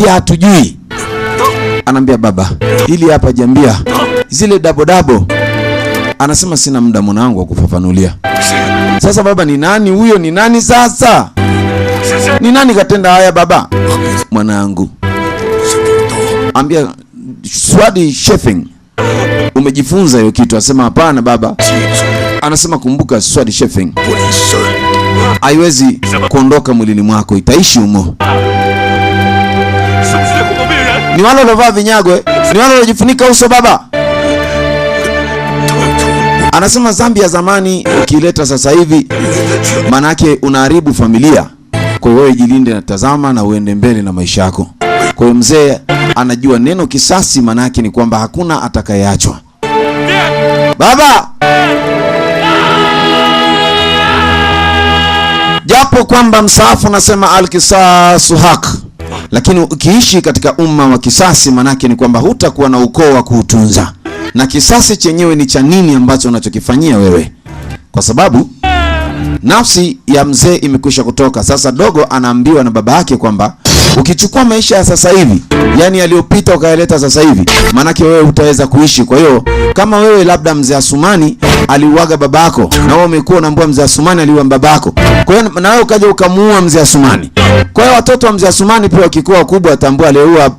pia hatujui. Anambia baba, hili hapa jambia zile dabo. Anasema sina muda mwanangu wa kufafanulia. Sasa baba, ni nani huyo? Ni nani sasa? Ni nani katenda haya baba? Mwanangu. Ambia swadi chefing. Umejifunza hiyo kitu? Asema hapana baba. Anasema kumbuka swadi chefing haiwezi kuondoka mwilini mwako, itaishi humo. Ni wale walovaa vinyago, ni wale walojifunika uso baba. Anasema dhambi ya zamani ukileta sasa hivi manake unaharibu familia. Kwa hiyo wewe jilinde na tazama na uende mbele na maisha yako. Kwa hiyo mzee anajua neno kisasi manake ni kwamba hakuna atakayeachwa. Baba, japo kwamba msaafu nasema al-kisasu haq, lakini ukiishi katika umma wa kisasi manake ni kwamba hutakuwa na ukoo wa kuutunza. Na kisasi chenyewe ni cha nini ambacho unachokifanyia wewe? Kwa sababu nafsi ya mzee imekwisha kutoka. Sasa dogo anaambiwa na baba yake kwamba ukichukua maisha ya sasa hivi, yani yaliyopita ukaeleta sasa hivi, manake wewe hutaweza kuishi. Kwa hiyo kama wewe labda mzee Asumani aliuaga babako na wewe umekuwa unaambiwa mzee Asumani aliua babako, kwa hiyo na wewe ukaja ukamuua mzee Asumani. Kwa hiyo watoto wa mzee Asumani pia wakikuwa kubwa watambua aliua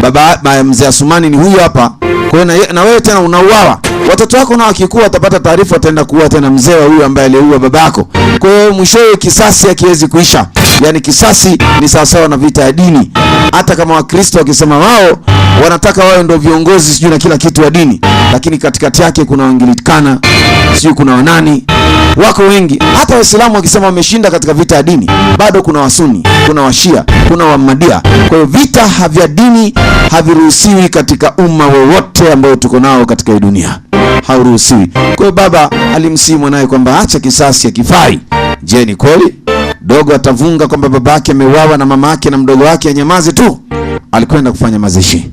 baba mzee Asumani ni huyu hapa. Kwa hiyo na wewe tena unauawa. Watoto wako nao wakikuwa watapata taarifa, wataenda kuua tena mzee wa huyu ambaye aliua babako. Kwa hiyo mwishowe kisasi hakiwezi kuisha. Yaani kisasi ni sawasawa na vita ya dini. Hata kama Wakristo wakisema wao wanataka wao ndio viongozi sijui na kila kitu wa dini, lakini katikati yake kuna Waanglikana, sijui kuna wanani, wako wengi. Hata Waislamu wakisema wameshinda katika vita ya dini, bado kuna Wasuni, kuna Washia, kuna Wahamadia. Kwa hiyo vita vya dini haviruhusiwi katika umma wowote ambao tuko nao katika hii dunia. Hauruhusiwi. Kwa hiyo baba alimsihi mwanae kwamba acha kisasi hakifai. Je, ni kweli? Dogo atavunga kwamba babake ameuawa na mamake na mdogo wake anyamaze tu? Alikwenda kufanya mazishi.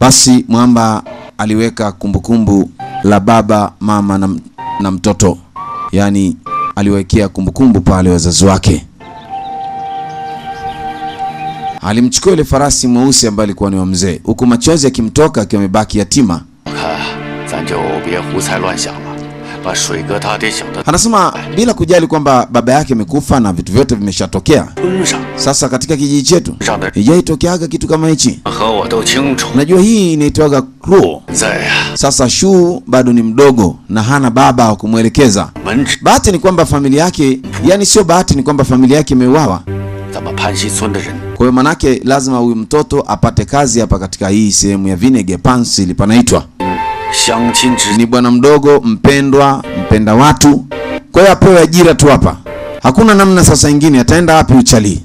Basi mwamba aliweka kumbukumbu la baba, mama na mtoto. Yani aliwekea kumbukumbu pale wazazi wake. Alimchukua ile farasi mweusi ambaye alikuwa ni wa mzee, huku machozi yakimtoka akiwa amebaki yatima. Anasema bila kujali kwamba baba yake amekufa na vitu vyote vimeshatokea. Sasa katika kijiji chetu haijatokeaga kitu kama hichi. Unajua hii inaitwaga Kruo. Sasa Shu bado ni mdogo na hana baba wa kumuelekeza. Bahati ni kwamba familia yake, yani sio bahati ni kwamba familia yake imeuawa. Kwa hiyo manake lazima huyu mtoto apate kazi hapa katika hii sehemu ya Vinege Pansi panaitwa. Ni bwana mdogo mpendwa, mpenda watu. Kwa hiyo apewe ajira tu hapa. Hakuna namna sasa nyingine, ataenda wapi uchali?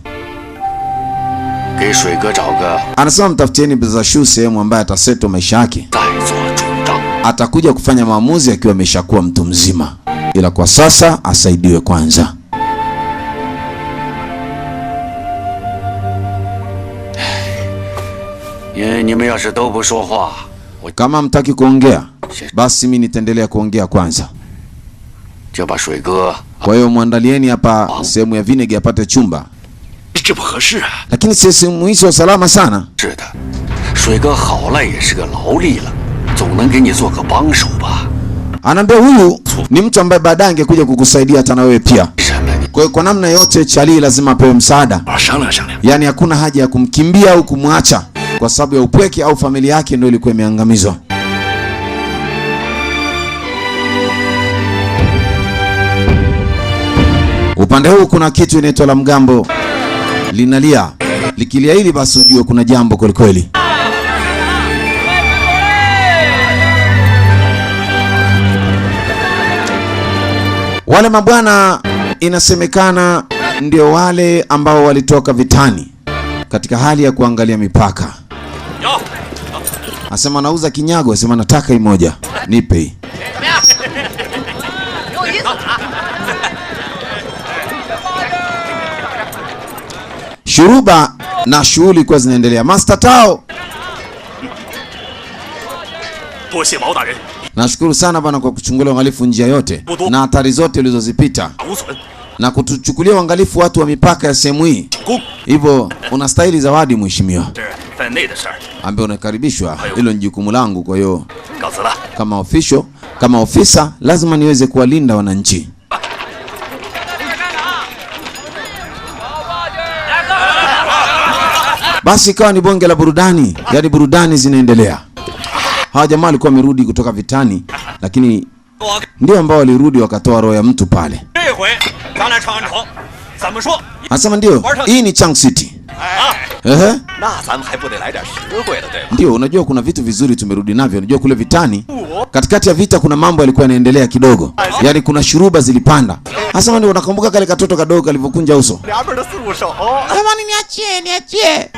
Anasema mtafutieni Brother Shu sehemu ambaye ataseto maisha yake. Atakuja kufanya maamuzi akiwa ameshakuwa mtu mzima. Ila kwa sasa asaidiwe kwanza. Kama mtaki kuongea, basi mimi nitaendelea kuongea kwanza. Kwa hiyo muandalieni hapa sehemu ya Vinege apate chumba. Lakini sehemu hizo salama sana. Anaambia huyu ni mtu ambaye baadaye angekuja kukusaidia hata na wewe pia. Kwa hiyo kwa namna yote Chali lazima apewe msaada. Yaani hakuna haja ya kumkimbia au kumwacha kwa sababu ya upweke au familia yake ndio ilikuwa imeangamizwa. Upande huu kuna kitu inaitwa la mgambo linalia. Likilia hili basi ujue kuna jambo kweli kweli. Wale mabwana inasemekana ndio wale ambao walitoka vitani katika hali ya kuangalia mipaka. Asema nauza kinyago, asema nataka imoja. Nipe. Shuruba na shughuli kwa zinaendelea. Master Tao, nashukuru sana bwana kwa kuchungulia uangalifu njia yote na hatari zote ulizozipita na kutuchukulia uangalifu watu wa mipaka ya sehemu hii. Hivyo unastahili zawadi mheshimiwa. Ambaye unakaribishwa, hilo ni jukumu langu. Kwa hiyo kama ofisa lazima niweze kuwalinda wananchi. Basi ikawa ni bonge la burudani, yaani burudani zinaendelea. Hawa jamaa walikuwa wamerudi kutoka vitani, lakini ndio ambao walirudi wakatoa roho ya mtu pale. Asema ndio, hii ni Chang City. Ndio, unajua kuna vitu vizuri tumerudi navyo. Unajua kule vitani, katikati ya vita kuna mambo yalikuwa yanaendelea kidogo. Yaani kuna shuruba zilipanda. Asema ndio, unakumbuka kale katoto kadogo kalivyokunja uso? Jamani niachie.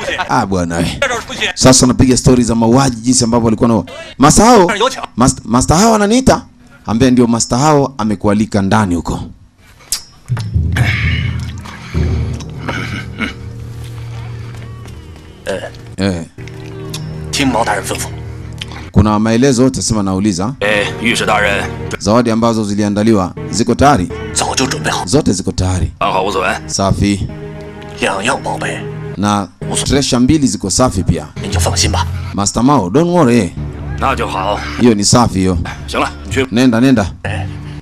Bwana wewe. Sasa napiga stories za mauaji jinsi ambavyo walikuwa nao. Master hao ananiita. Ambaye ndio Master hao amekualika ndani huko. Kuna maelezo yote sema nauliza. Zawadi ambazo ziliandaliwa ziko tayari? Zote ziko tayari. Safi. Na treasure 2 ziko safi pia. Master Mao, don't worry. Hiyo ni safi hiyo. Nenda.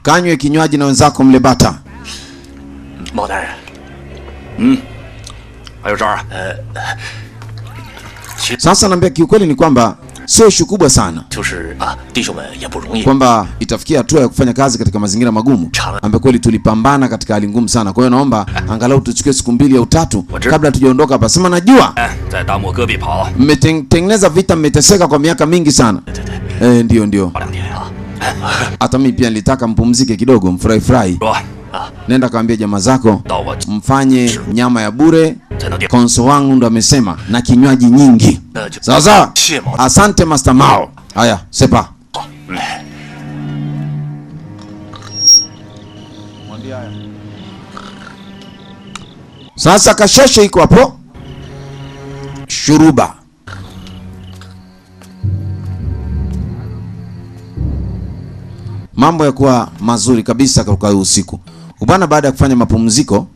Kanywe kinywaji na wenzako mle bata. Sasa naambia kiukweli ni kwamba sio ishu kubwa sana, kwamba itafikia hatua ya kufanya kazi katika mazingira magumu, ambapo kweli tulipambana katika hali ngumu sana. Kwa hiyo naomba angalau tuchukue siku 2 au 3 kabla tujaondoka hapa. Sema najua mmetengeneza vita, mmeteseka kwa miaka mingi sana. Ndio. Hata mimi pia nilitaka mpumzike kidogo, mfurahi. Nenda kaambia jamaa zako mfanye nyama ya bure. Konso wangu ndo amesema na kinywaji nyingi. Sawa. Asante Master Mao. Haya, sepa. Sasa kasheshe iko hapo. Shuruba. Mambo ya kuwa mazuri kabisa kwa usiku. Ubana baada ya kufanya mapumziko,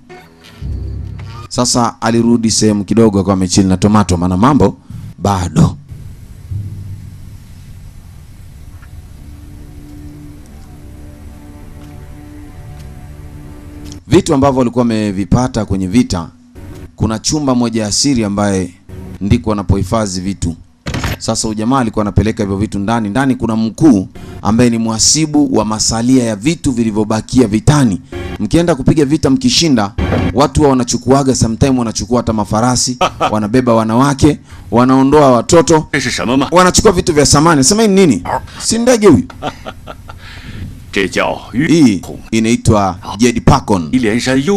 sasa alirudi sehemu kidogo kwa mechili na tomato, maana mambo bado. Vitu ambavyo walikuwa wamevipata kwenye vita, kuna chumba moja ya siri ambaye ndiko wanapohifadhi vitu. Sasa ujamaa alikuwa anapeleka hivyo vitu ndani. Ndani kuna mkuu ambaye ni mhasibu wa masalia ya vitu vilivyobakia vitani. Mkienda kupiga vita mkishinda, watu wanachukuaga, sometime wanachukua hata mafarasi, wanabeba wanawake, wanaondoa watoto, wanachukua vitu vya samani. Sema ni nini? Si ndege huyu. Hii inaitwa Jedi Pakon.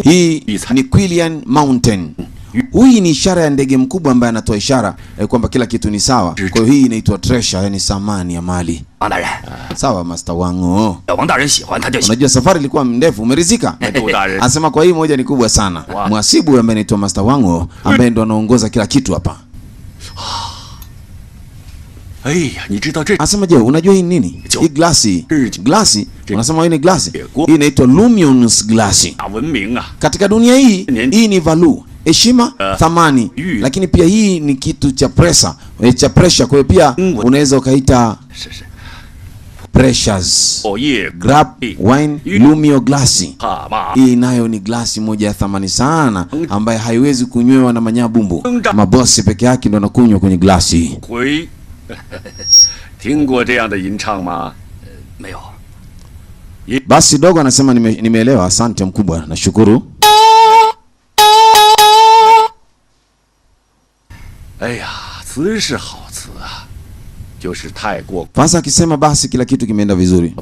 Hii ni Quillian Mountain. Hii ni ishara ya ndege mkubwa ambaye anatoa ishara kwamba kila kitu ni sawa. Kwa hiyo hii inaitwa treasure, yani samani ya mali. Sawa Master wangu. Unajua safari ilikuwa ndefu, umerizika? Anasema kwa hii moja ni kubwa sana. Mhasibu ambaye anaitwa Master wangu ambaye ndo anaongoza kila kitu hapa. Anasema je, unajua hii nini? Hii glasi. Unasema hii ni glasi. Hii inaitwa Luminous glass. Katika dunia hii ni value, heshima, thamani, lakini pia hii ni kitu cha pressure. Kwa hiyo pia unaweza ukaita precious. Grab wine Lumio glass. Hii nayo ni glasi moja ya thamani sana ambaye haiwezi kunywewa na manyabumbu. Mabosi peke yake ndio wanakunywa kwenye glasi. Basi dogo anasema nimeelewa, asante mkubwa, nashukuru. Fasa akisema basi kila kitu kimeenda vizuri.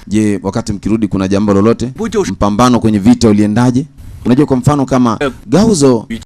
Je, wakati mkirudi kuna jambo lolote? Mpambano kwenye vita uliendaje? Unajua kwa mfano kama Gauzo